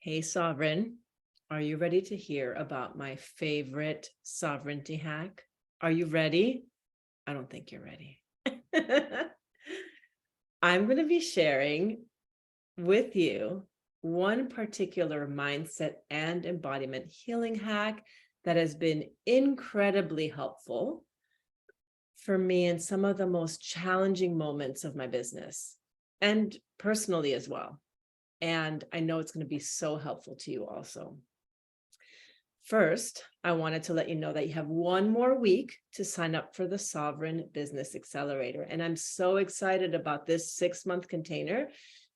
Hey, Sovereign, are you ready to hear about my favorite sovereignty hack? Are you ready? I don't think you're ready. I'm going to be sharing with you one particular mindset and embodiment healing hack that has been incredibly helpful for me in some of the most challenging moments of my business and personally as well. And I know it's going to be so helpful to you also. First, I wanted to let you know that you have one more week to sign up for the Sovereign Business Accelerator. And I'm so excited about this 6-month container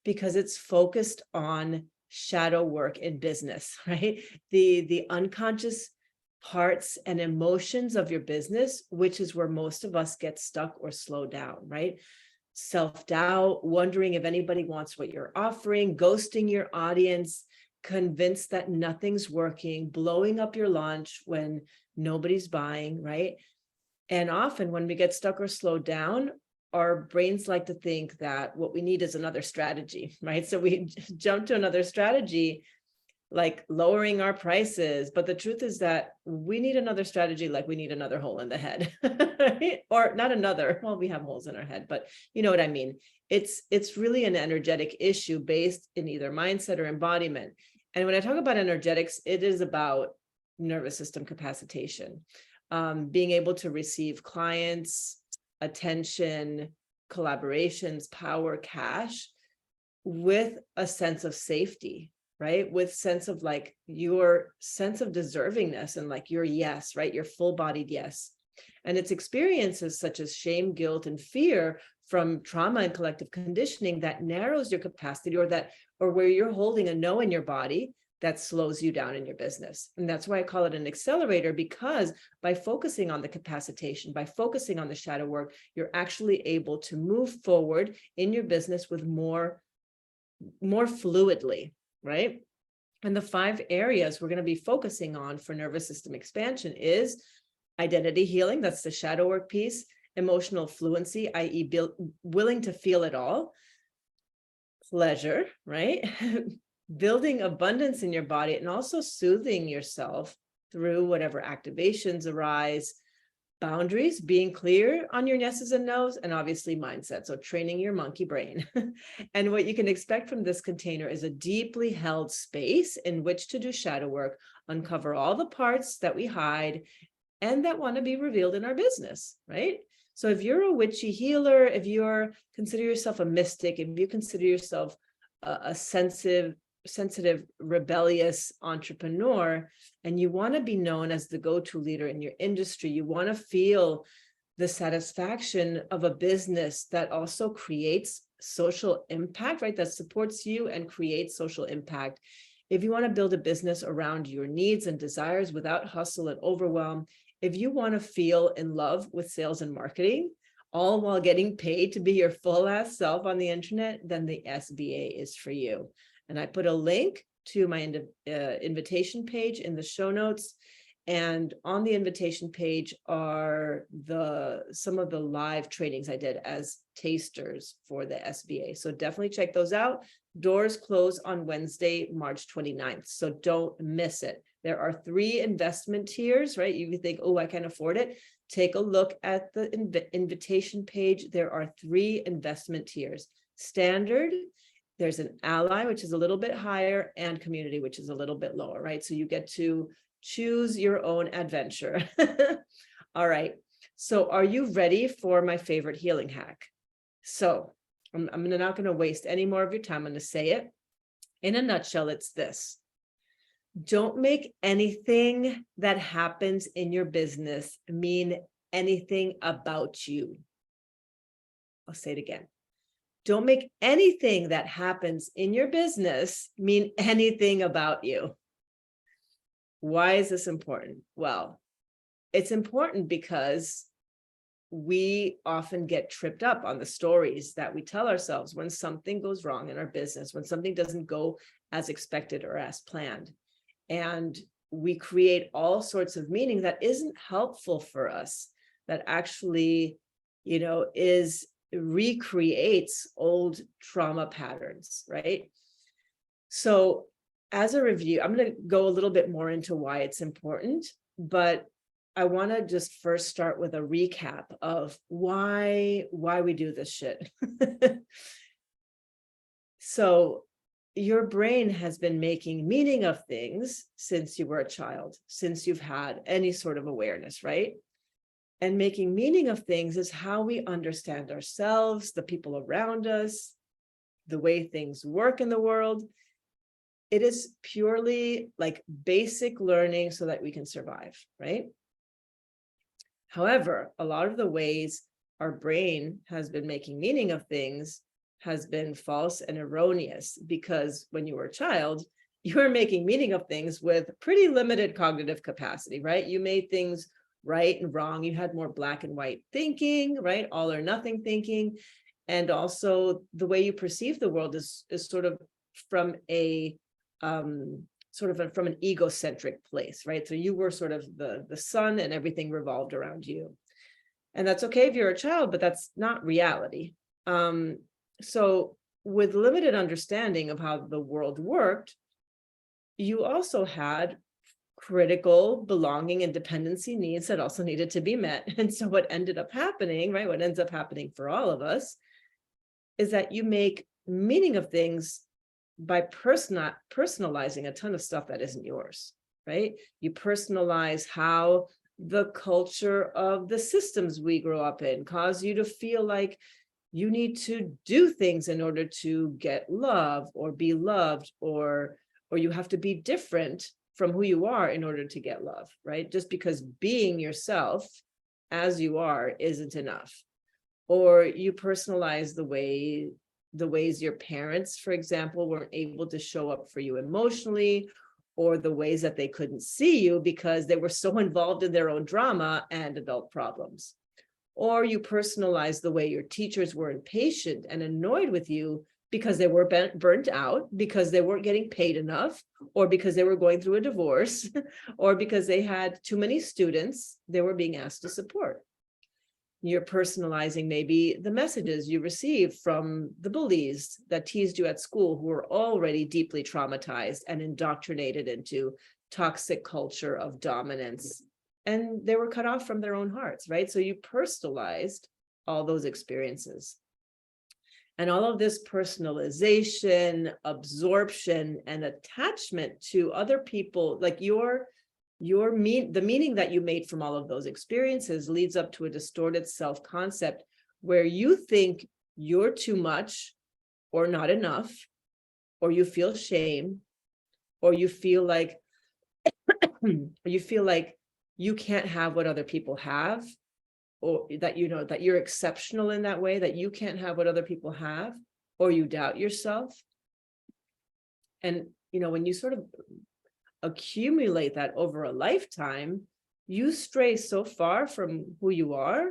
because it's focused on shadow work in business, right? The unconscious parts and emotions of your business, which is where most of us get stuck or slow down, right? Self-doubt, wondering if anybody wants what you're offering, ghosting your audience, convinced that nothing's working, blowing up your launch when nobody's buying, right? And often when we get stuck or slowed down, our brains like to think that what we need is another strategy, right? So we jump to another strategy, like lowering our prices. But the truth is that we need another strategy, like we need another hole in the head, right? Or not another, well, we have holes in our head, but you know what I mean? It's really an energetic issue based in either mindset or embodiment. And when I talk about energetics, it is about nervous system capacitation, being able to receive clients, attention, collaborations, power, cash with a sense of safety, right? With sense of like your sense of deservingness and like your yes, right? Your full-bodied yes. And it's experiences such as shame, guilt, and fear from trauma and collective conditioning that narrows your capacity, or where you're holding a no in your body that slows you down in your business. And that's why I call it an accelerator, because by focusing on the capacitation, by focusing on the shadow work, you're actually able to move forward in your business with more fluidly, right? And the 5 areas we're going to be focusing on for nervous system expansion is identity healing, that's the shadow work piece, emotional fluency, i.e. willing to feel it all, pleasure, right? Building abundance in your body, and also soothing yourself through whatever activations arise, boundaries, being clear on your yeses and nos, and obviously mindset. So training your monkey brain. And what you can expect from this container is a deeply held space in which to do shadow work, uncover all the parts that we hide and that want to be revealed in our business, right? So if you're a witchy healer, if you're consider yourself a mystic, if you consider yourself a sensitive, rebellious entrepreneur, and you want to be known as the go-to leader in your industry, you want to feel the satisfaction of a business that also creates social impact, right? That supports you and creates social impact. If you want to build a business around your needs and desires without hustle and overwhelm, if you want to feel in love with sales and marketing, all while getting paid to be your full ass self on the internet, then the SBA is for you. And I put a link to my invitation page in the show notes. And on the invitation page are some of the live trainings I did as tasters for the SBA. So definitely check those out. Doors close on Wednesday, March 29th. So don't miss it. There are 3 investment tiers, right? You think, oh, I can't afford it. Take a look at the invitation page. There are 3 investment tiers. Standard, there's an ally, which is a little bit higher, and community, which is a little bit lower, right? So you get to choose your own adventure. All right. So are you ready for my favorite healing hack? So I'm not going to waste any more of your time. I'm going to say it. In a nutshell, it's this. Don't make anything that happens in your business mean anything about you. I'll say it again. Don't make anything that happens in your business mean anything about you. Why is this important? Well, it's important because we often get tripped up on the stories that we tell ourselves when something goes wrong in our business, when something doesn't go as expected or as planned. And we create all sorts of meaning that isn't helpful for us, that actually, recreates old trauma patterns, right? So as a review, I'm going to go a little bit more into why it's important, but I want to just first start with a recap of why we do this shit. So your brain has been making meaning of things since you were a child, since you've had any sort of awareness, right? And making meaning of things is how we understand ourselves, the people around us, the way things work in the world. It is purely like basic learning so that we can survive, right? However, a lot of the ways our brain has been making meaning of things has been false and erroneous, because when you were a child, you were making meaning of things with pretty limited cognitive capacity, right? You made things right and wrong. You had more black and white thinking, right? All or nothing thinking. And also the way you perceive the world is sort of from a from an egocentric place, right? So you were sort of the sun and everything revolved around you. And that's okay if you're a child, but that's not reality. So with limited understanding of how the world worked, you also had critical belonging and dependency needs that also needed to be met. And so what ended up happening, right, what ends up happening for all of us is that you make meaning of things by personalizing a ton of stuff that isn't yours, right? You personalize how the culture of the systems we grow up in cause you to feel like you need to do things in order to get love or be loved, or you have to be different from who you are in order to get love, right? Just because being yourself as you are isn't enough. Or you personalize the ways your parents, for example, weren't able to show up for you emotionally, or the ways that they couldn't see you because they were so involved in their own drama and adult problems. Or you personalize the way your teachers were impatient and annoyed with you because they were burnt out, because they weren't getting paid enough, or because they were going through a divorce, or because they had too many students they were being asked to support. You're personalizing maybe the messages you received from the bullies that teased you at school, who were already deeply traumatized and indoctrinated into toxic culture of dominance, and they were cut off from their own hearts, right? So you personalized all those experiences. And all of this personalization, absorption, and attachment to other people, like the meaning that you made from all of those experiences leads up to a distorted self-concept where you think you're too much or not enough, or you feel shame, or you feel like you can't have what other people have, or that that you're exceptional in that way, that you can't have what other people have, or you doubt yourself. And when you sort of accumulate that over a lifetime, you stray so far from who you are,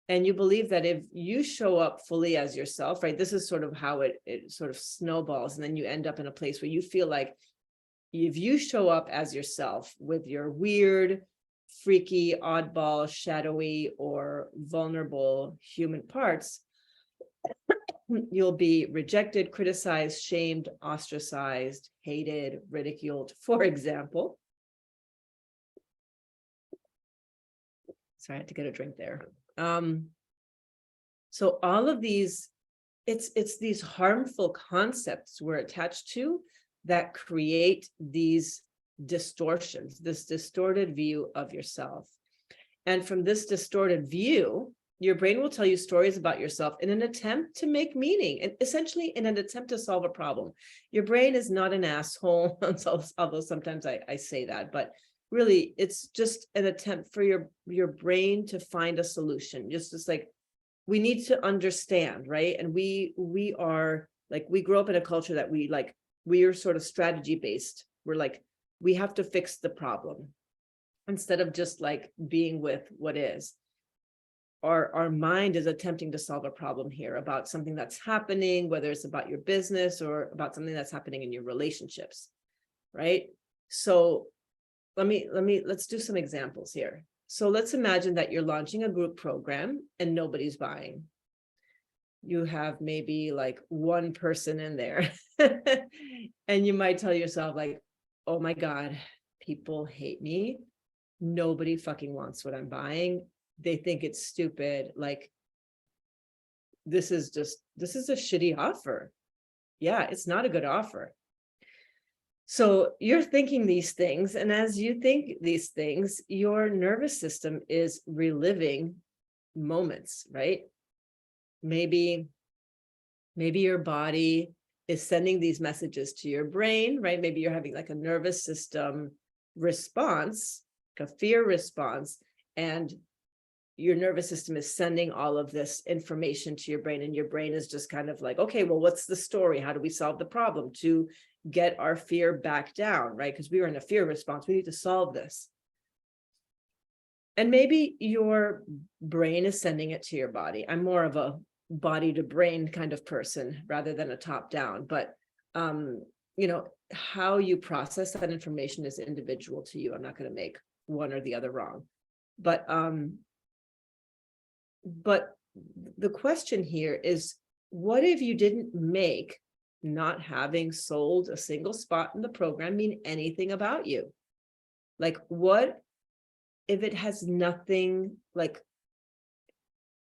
and you believe that if you show up fully as yourself, right, this is sort of how it sort of snowballs, and then you end up in a place where you feel like if you show up as yourself with your weird, freaky, oddball, shadowy, or vulnerable human parts, you'll be rejected, criticized, shamed, ostracized, hated, ridiculed, for example. Sorry, I had to get a drink there. So all of these, it's these harmful concepts we're attached to that create these distortions, this distorted view of yourself. And from this distorted view, your brain will tell you stories about yourself in an attempt to make meaning, and essentially in an attempt to solve a problem. Your brain is not an asshole, although sometimes I say that, but really it's just an attempt for your brain to find a solution. Just like, we need to understand, right? And we are like, we grow up in a culture that we are sort of strategy based. We're like, we have to fix the problem instead of just like being with what is. Our mind is attempting to solve a problem here about something that's happening, whether it's about your business or about something that's happening in your relationships, right? So let's do some examples here. So let's imagine that you're launching a group program and nobody's buying. you have maybe like one person in there and you might tell yourself like, oh my God, people hate me. Nobody fucking wants what I'm buying. They think it's stupid. Like, this is a shitty offer. Yeah, it's not a good offer. So you're thinking these things, and as you think these things, your nervous system is reliving moments, right? Maybe your body is sending these messages to your brain, right? Maybe you're having like a nervous system response, like a fear response, and your nervous system is sending all of this information to your brain, and your brain is just kind of like, okay, well, what's the story? How do we solve the problem to get our fear back down, right? Because we were in a fear response. We need to solve this. And maybe your brain is sending it to your body. I'm more of a body to brain kind of person rather than a top down, but how you process that information is individual to you. I'm not going to make one or the other wrong, but the question here is, what if you didn't make not having sold a single spot in the program mean anything about you? Like, what if it has nothing, like,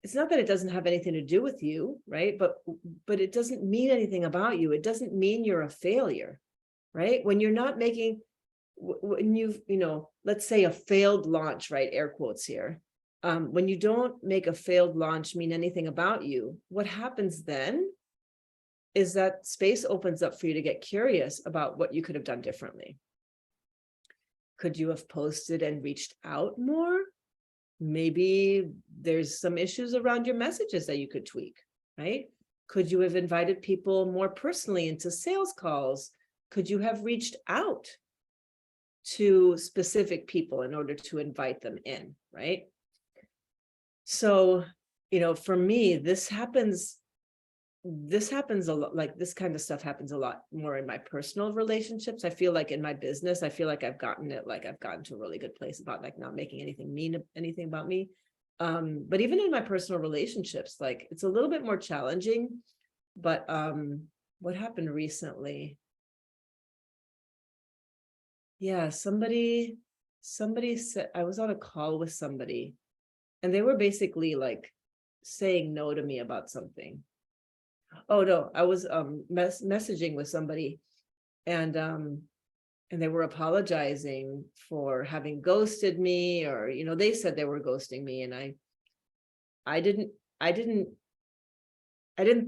it's not that it doesn't have anything to do with you, right? But it doesn't mean anything about you. It doesn't mean you're a failure, right? When you're not making, when you've, let's say a failed launch, right? Air quotes here. When you don't make a failed launch mean anything about you, what happens then is that space opens up for you to get curious about what you could have done differently. Could you have posted and reached out more? Maybe there's some issues around your messages that you could tweak, right? Could you have invited people more personally into sales calls? Could you have reached out to specific people in order to invite them in, right? So, for me, this happens a lot. Like, this kind of stuff happens a lot more in my personal relationships. I feel like in my business, I feel like I've gotten to a really good place about like not making anything mean anything about me. But even in my personal relationships, like, it's a little bit more challenging. But what happened recently? Yeah, somebody said, I was on a call with somebody, and they were basically like saying no to me about something. Oh no, I was messaging with somebody, and they were apologizing for having ghosted me, or they said they were ghosting me, and I didn't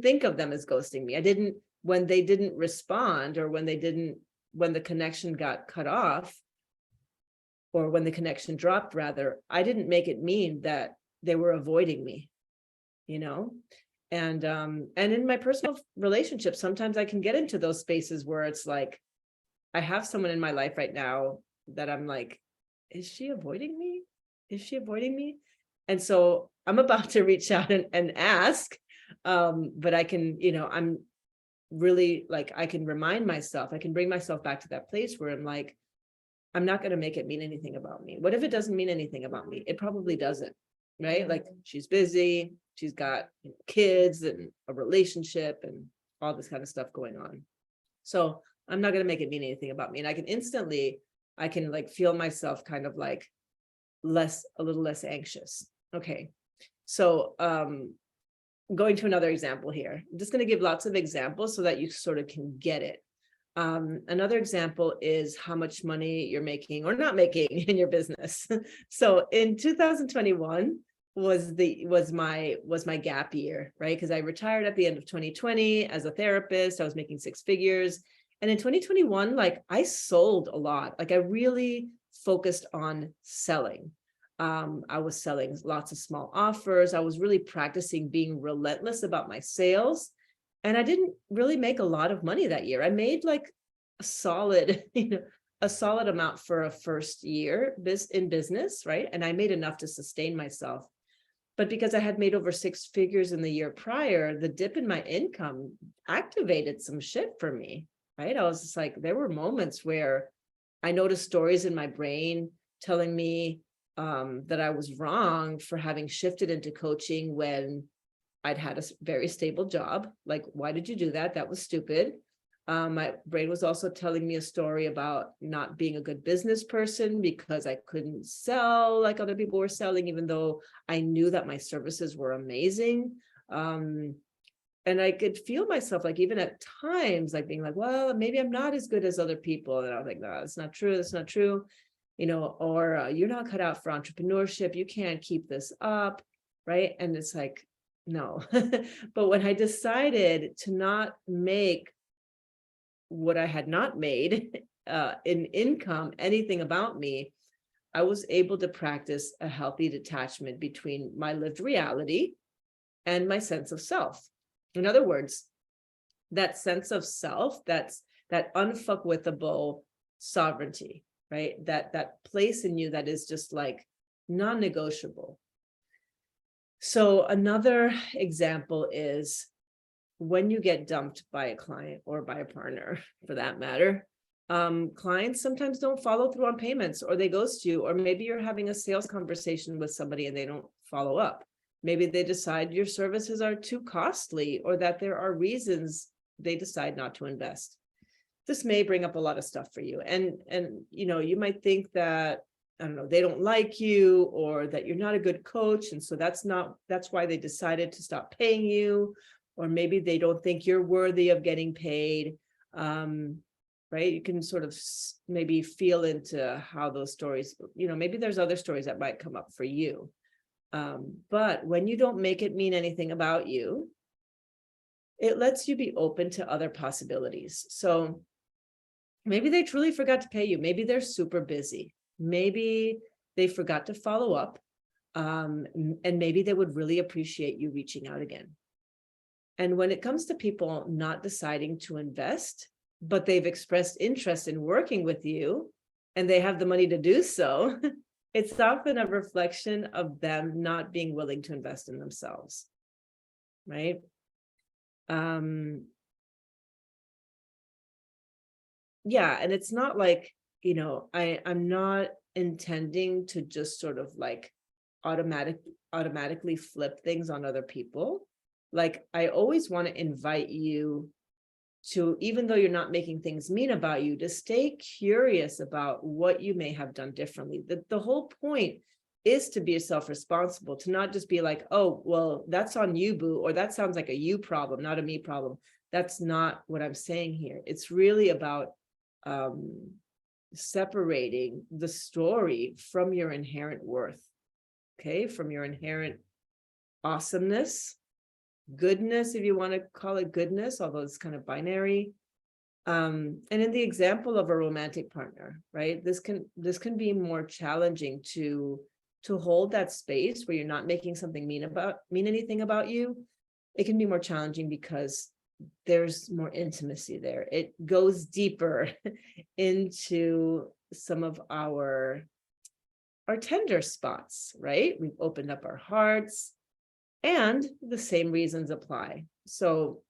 think of them as ghosting me. I didn't, when they didn't respond, or when the connection got cut off, or when the connection dropped rather, I didn't make it mean that they were avoiding me, and in my personal relationships, sometimes I can get into those spaces where it's like, I have someone in my life right now that I'm like, is she avoiding me? And so I'm about to reach out and ask, but I can, I'm really like, I can remind myself, I can bring myself back to that place where I'm like, I'm not going to make it mean anything about me. What if it doesn't mean anything about me? It probably doesn't, right? Like, she's busy, she's got kids and a relationship and all this kind of stuff going on. So I'm not going to make it mean anything about me. And I can like feel myself kind of like a little less anxious. Okay. So going to another example here. I'm just going to give lots of examples so that you sort of can get it. Another example is how much money you're making or not making in your business. So in 2021 was my gap year, right? Because I retired at the end of 2020 as a therapist. I was making six figures. And in 2021, like, I sold a lot. Like, I really focused on selling. I was selling lots of small offers. I was really practicing being relentless about my sales. And I didn't really make a lot of money that year. I made like a solid amount for a first year in business, right? And I made enough to sustain myself. But because I had made over six figures in the year prior, the dip in my income activated some shit for me, right? I was just like, there were moments where I noticed stories in my brain telling me that I was wrong for having shifted into coaching when I'd had a very stable job. Like, why did you do that? That was stupid. My brain was also telling me a story about not being a good business person because I couldn't sell like other people were selling, even though I knew that my services were amazing. And I could feel myself, like, even at times, like being like, well, maybe I'm not as good as other people. And I was like, no, that's not true. That's not true. Or you're not cut out for entrepreneurship. You can't keep this up. Right. And it's like, no. But when I decided to not make what I had not made in income anything about me, I was able to practice a healthy detachment between my lived reality and my sense of self. In other words, that sense of self, that's that unfuckwithable sovereignty, right? That place in you that is just like non-negotiable. So another example is when you get dumped by a client or by a partner, for that matter. Clients sometimes don't follow through on payments, or they ghost you, or maybe you're having a sales conversation with somebody and they don't follow up. Maybe they decide your services are too costly, or that there are reasons they decide not to invest. This may bring up a lot of stuff for you. And you might think that, I don't know, they don't like you, or that you're not a good coach. And so that's why they decided to stop paying you. Or maybe they don't think you're worthy of getting paid. Right? You can sort of maybe feel into how those stories, maybe there's other stories that might come up for you. But when you don't make it mean anything about you, it lets you be open to other possibilities. So maybe they truly forgot to pay you. Maybe they're super busy. Maybe they forgot to follow up. And maybe they would really appreciate you reaching out again. And when it comes to people not deciding to invest, but they've expressed interest in working with you and they have the money to do so, it's often a reflection of them not being willing to invest in themselves, right? Yeah, and it's not like, I'm not intending to just sort of like automatically flip things on other people. Like, I always want to invite you to, even though you're not making things mean about you, to stay curious about what you may have done differently. The whole point is to be self-responsible, to not just be like, oh, well, that's on you, boo, or that sounds like a you problem, not a me problem. That's not what I'm saying here. It's really about separating the story from your inherent worth, okay, from your inherent awesomeness, goodness, if you want to call it goodness, although it's kind of binary. And in the example of a romantic partner, right, this can be more challenging to hold that space where you're not making something mean anything about you. It can be more challenging because there's more intimacy there. It goes deeper into some of our tender spots, right? We've opened up our hearts. And the same reasons apply. So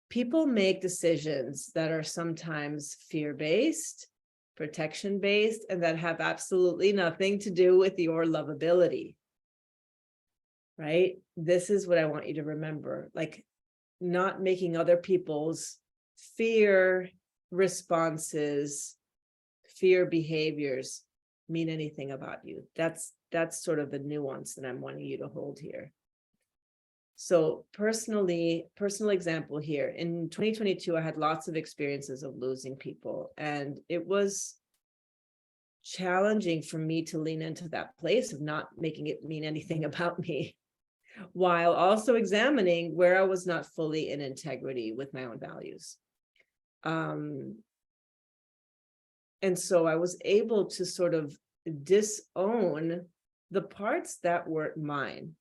people make decisions that are sometimes fear-based, protection-based, and that have absolutely nothing to do with your lovability, right? This is what I want you to remember. Like, not making other people's fear responses, fear behaviors mean anything about you. That's sort of the nuance that I'm wanting you to hold here. So personal example here. In 2022, I had lots of experiences of losing people, and it was challenging for me to lean into that place of not making it mean anything about me, while also examining where I was not fully in integrity with my own values. And so I was able to sort of disown the parts that weren't mine.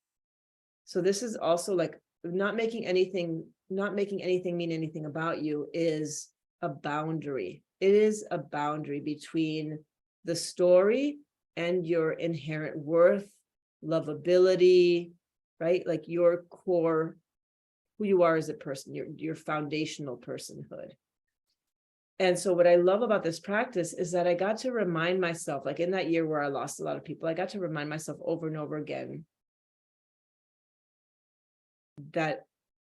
So this is also like not making anything mean anything about you is a boundary. It is a boundary between the story and your inherent worth, lovability, right? Like your core, who you are as a person, your foundational personhood. And so what I love about this practice is that I got to remind myself, like in that year where I lost a lot of people, I got to remind myself over and over again, that,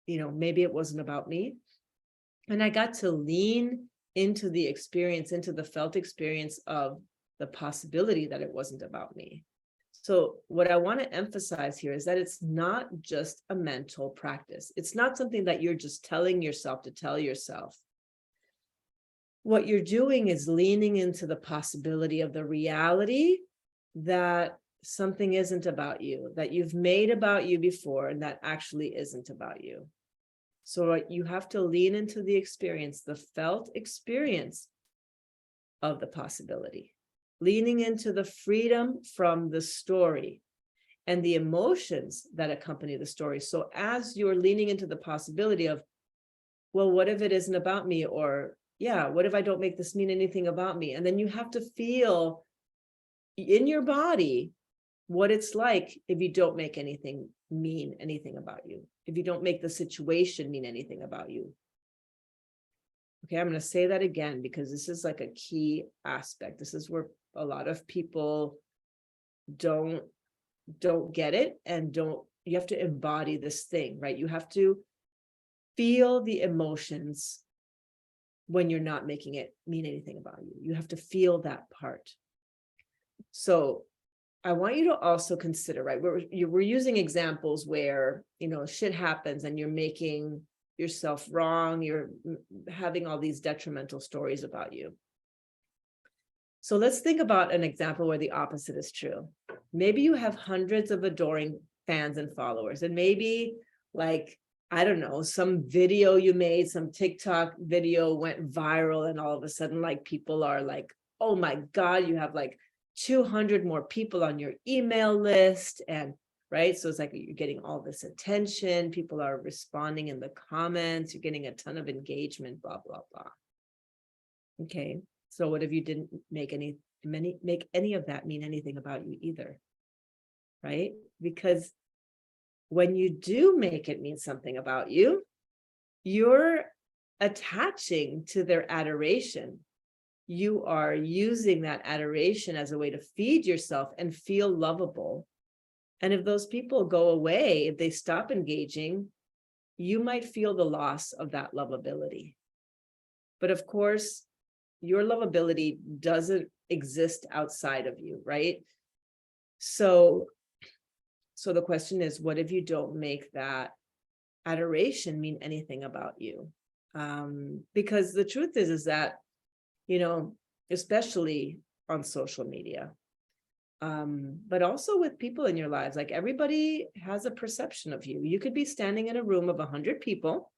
maybe it wasn't about me. And I got to lean into the experience, into the felt experience of the possibility that it wasn't about me. So what I want to emphasize here is that it's not just a mental practice. It's not something that you're just telling yourself to tell yourself. What you're doing is leaning into the possibility of the reality that something isn't about you, that you've made about you before, and that actually isn't about you. So you have to lean into the experience, the felt experience of the possibility, leaning into the freedom from the story and the emotions that accompany the story. So as you're leaning into the possibility of, well, what if it isn't about me? Or, yeah, what if I don't make this mean anything about me? And then you have to feel in your body what it's like if you don't make anything mean anything about you, if you don't make the situation mean anything about you. Okay, I'm going to say that again, because this is like a key aspect. This is where a lot of people don't get it, and you have to embody this thing, right? You have to feel the emotions when you're not making it mean anything about you. You have to feel that part. So I want you to also consider, right? We're using examples where, shit happens and you're making yourself wrong. You're having all these detrimental stories about you. So let's think about an example where the opposite is true. Maybe you have hundreds of adoring fans and followers, and maybe, like, I don't know, some video you made, some TikTok video went viral, and all of a sudden, like, people are like, oh my God, you have like 200 more people on your email list. And right, so it's like you're getting all this attention, people are responding in the comments, you're getting a ton of engagement, blah blah blah. Okay, so what if you didn't make any of that mean anything about you either? Right? Because when you do make it mean something about you, you're attaching to their adoration. You are using that adoration as a way to feed yourself and feel lovable. And if those people go away, if they stop engaging, you might feel the loss of that lovability. But of course, your lovability doesn't exist outside of you, right? So the question is, what if you don't make that adoration mean anything about you? Because the truth is that, especially on social media, but also with people in your lives, like, everybody has a perception of you. You could be standing in a room of 100 people,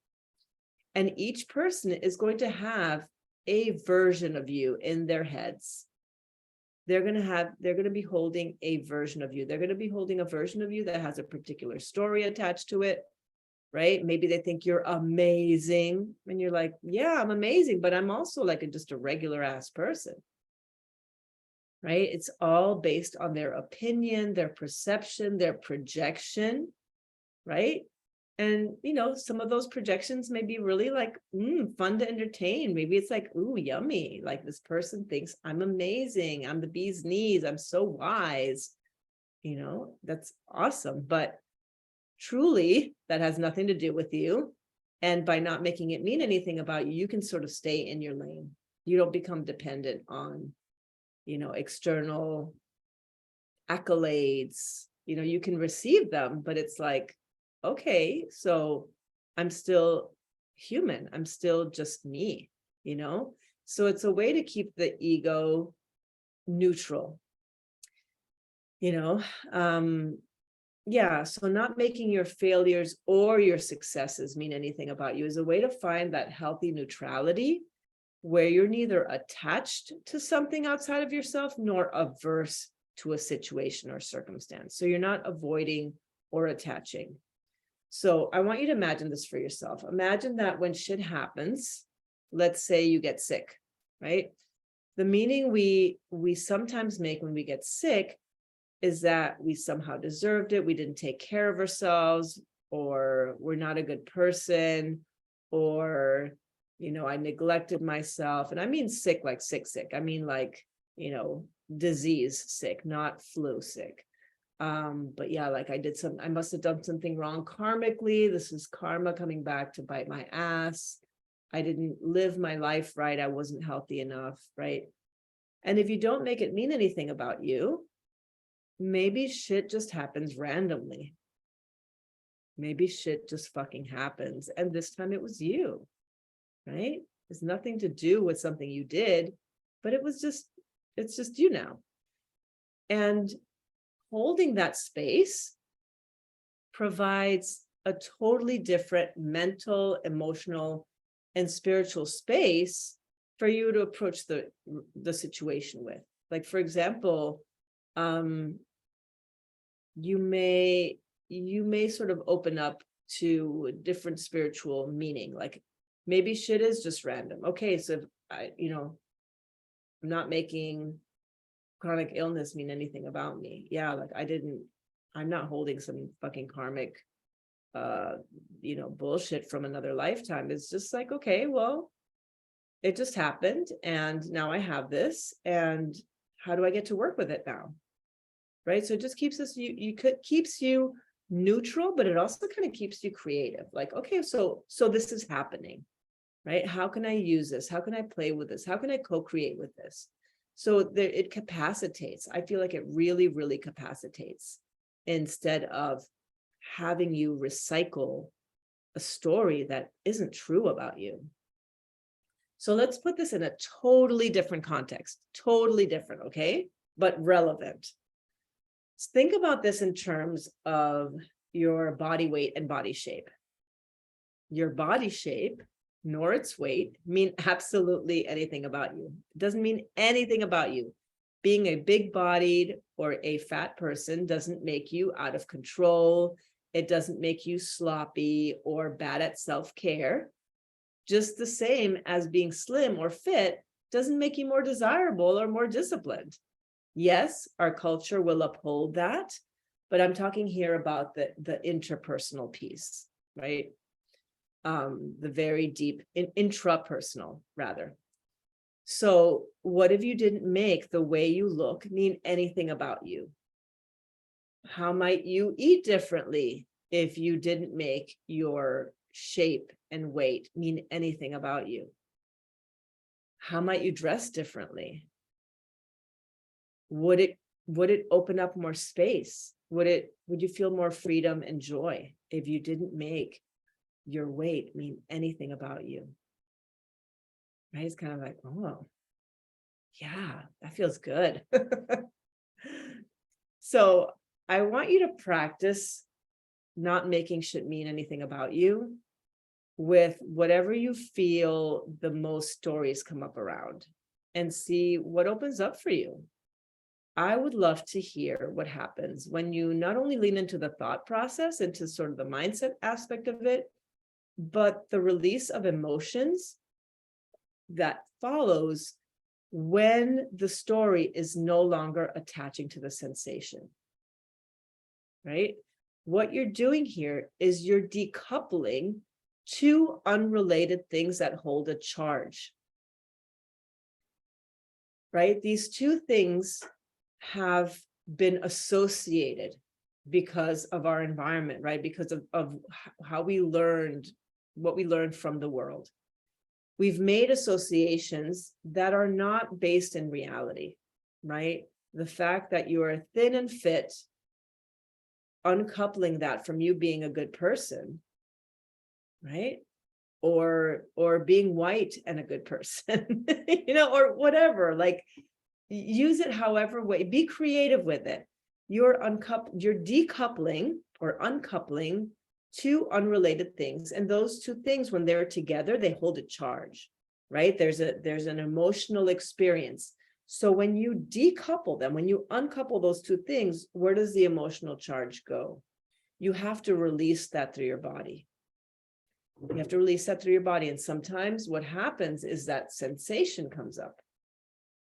and each person is going to have a version of you in their heads. They're going to be holding a version of you. They're going to be holding a version of you that has a particular story attached to it, right? Maybe they think you're amazing, and you're like, yeah, I'm amazing, but I'm also like just a regular ass person, right? It's all based on their opinion, their perception, their projection, right? And, some of those projections may be really like, fun to entertain. Maybe it's like, ooh, yummy. Like, this person thinks I'm amazing. I'm the bee's knees. I'm so wise. That's awesome. But truly, that has nothing to do with you. And by not making it mean anything about you, you can sort of stay in your lane. You don't become dependent on, external accolades. You can receive them, but it's like, okay, so I'm still human. I'm still just me, So it's a way to keep the ego neutral, Yeah, so not making your failures or your successes mean anything about you is a way to find that healthy neutrality where you're neither attached to something outside of yourself nor averse to a situation or circumstance. So you're not avoiding or attaching. So I want you to imagine this for yourself. Imagine that when shit happens, let's say you get sick, right? The meaning we sometimes make when we get sick is that we somehow deserved it, we didn't take care of ourselves, or we're not a good person, or, I neglected myself. And I mean sick, like sick. I mean like, disease sick, not flu sick. But yeah, like I must have done something wrong karmically. This is karma coming back to bite my ass. I didn't live my life right. I wasn't healthy enough, right? And if you don't make it mean anything about you, maybe shit just happens randomly. Maybe shit just fucking happens. And this time it was you, right? It's nothing to do with something you did, but it's just you now. And holding that space provides a totally different mental, emotional, and spiritual space for you to approach the situation with. Like, for example, you may sort of open up to a different spiritual meaning. Like maybe shit is just random. Okay, so if I'm not making chronic illness mean anything about me. Yeah, like I'm not holding some fucking karmic bullshit from another lifetime. It's just like, okay, well, it just happened and now I have this, and how do I get to work with it now? Right? So it just keeps us keeps you neutral, but it also kind of keeps you creative. Like, okay, so this is happening, right? How can I use this? How can I play with this? How can I co-create with this? So it capacitates. I feel like it really, really capacitates instead of having you recycle a story that isn't true about you. So let's put this in a totally different context, totally different, okay? But relevant. Think about this in terms of your body weight and body shape. Your body shape nor its weight mean absolutely anything about you. It doesn't mean anything about you. Being a big-bodied or a fat person doesn't make you out of control. It doesn't make you sloppy or bad at self-care. Just the same as being slim or fit doesn't make you more desirable or more disciplined. Yes, our culture will uphold that, but I'm talking here about the interpersonal piece, right? The very deep intrapersonal, rather. So what if you didn't make the way you look mean anything about you? How might you eat differently if you didn't make your shape and weight mean anything about you? How might you dress differently? Would it open up more space? Would you feel more freedom and joy if you didn't make your weight mean anything about you? Right? It's kind of like, oh, yeah, that feels good. So I want you to practice not making shit mean anything about you with whatever you feel the most stories come up around, and see what opens up for you. I would love to hear what happens when you not only lean into the thought process, into sort of the mindset aspect of it, but the release of emotions that follows when the story is no longer attaching to the sensation, right? What you're doing here is you're decoupling two unrelated things that hold a charge, right? These two things have been associated because of our environment, right? Because of how we learned, what we learned from the world. We've made associations that are not based in reality, right? The fact that you are thin and fit, uncoupling that from you being a good person, right? Or being white and a good person, or whatever. Like, use it however way, be creative with it. You're decoupling or uncoupling two unrelated things, and those two things, when they're together, they hold a charge, right? There's an emotional experience. So when you decouple them, when you uncouple those two things, where does the emotional charge go? You have to release that through your body. You have to release that through your body. And sometimes what happens is that sensation comes up.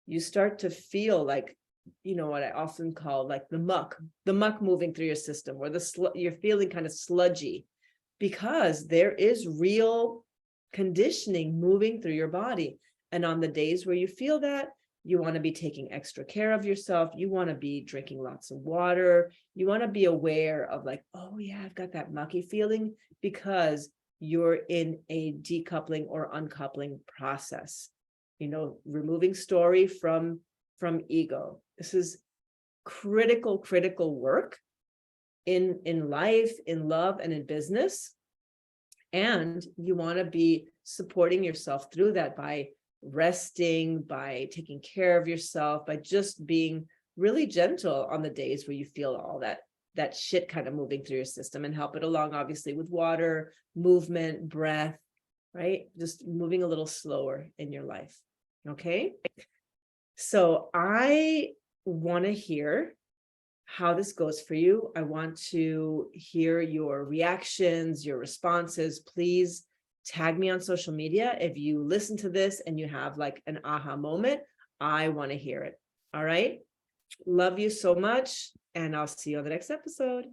You start to feel like, what I often call like the muck moving through your system, or you're feeling kind of sludgy, because there is real conditioning moving through your body. And on the days where you feel that, You want to be taking extra care of yourself. You want to be drinking lots of water. You want to be aware of like, oh yeah, I've got that mucky feeling, because you're in a decoupling or uncoupling process. Removing story from ego. This is critical work in life, in love, and in business. And you want to be supporting yourself through that by resting, by taking care of yourself, by just being really gentle on the days where you feel all that shit kind of moving through your system, and help it along, obviously, with water, movement, breath, right? Just moving a little slower in your life. Okay. So I want to hear how this goes for you. I want to hear your reactions, your responses. Please tag me on social media if you listen to this and you have like an aha moment. I want to hear it. All right. Love you so much. And I'll see you on the next episode.